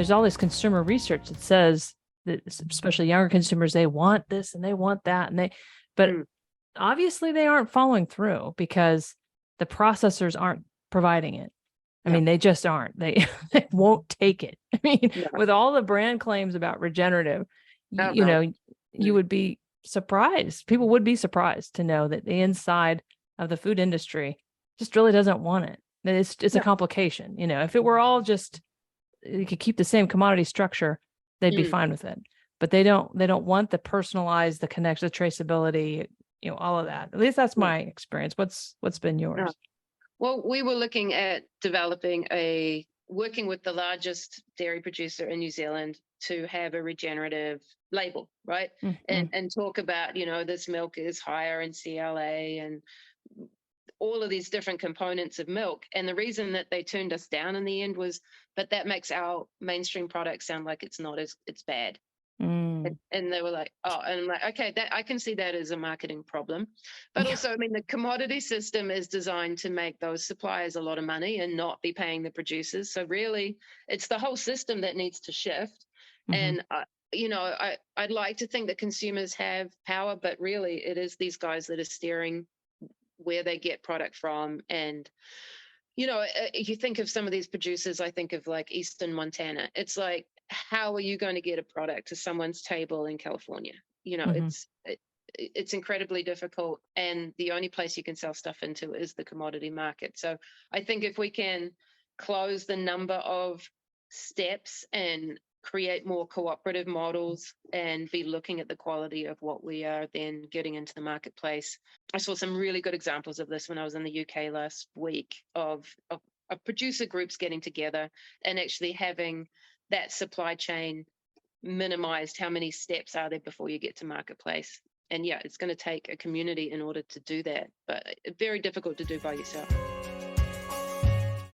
there's all this consumer research that says that especially younger consumers, they want this and they want that, but obviously they aren't following through because the processors aren't providing it. I mean, they just aren't. They won't take it. I mean, with all the brand claims about regenerative, you would be surprised. People would be surprised to know that the inside of the food industry just really doesn't want it. It's a complication. If it were all just, you could keep the same commodity structure, they'd be fine with it. But they don't want the personalized, the connection, the traceability, all of that. At least that's my experience. What's been yours? Yeah. Well, we were looking at working with the largest dairy producer in New Zealand to have a regenerative label, right? And talk about, this milk is higher in CLA and all of these different components of milk. And the reason that they turned us down in the end was, but that makes our mainstream product sound like it's bad. And they were like, oh, and I'm like, okay, that I can see that as a marketing problem. But also, I mean, the commodity system is designed to make those suppliers a lot of money and not be paying the producers. So really, it's the whole system that needs to shift. And, I'd like to think that consumers have power, but really it is these guys that are steering where they get product from. And, if you think of some of these producers, I think of like Eastern Montana. It's like, how are you going to get a product to someone's table in California? It's incredibly difficult. And the only place you can sell stuff into is the commodity market. So I think if we can close the number of steps and create more cooperative models and be looking at the quality of what we are then getting into the marketplace. I saw some really good examples of this when I was in the UK last week of producer groups getting together and actually having that supply chain minimized. How many steps are there before you get to marketplace? And it's going to take a community in order to do that, but very difficult to do by yourself.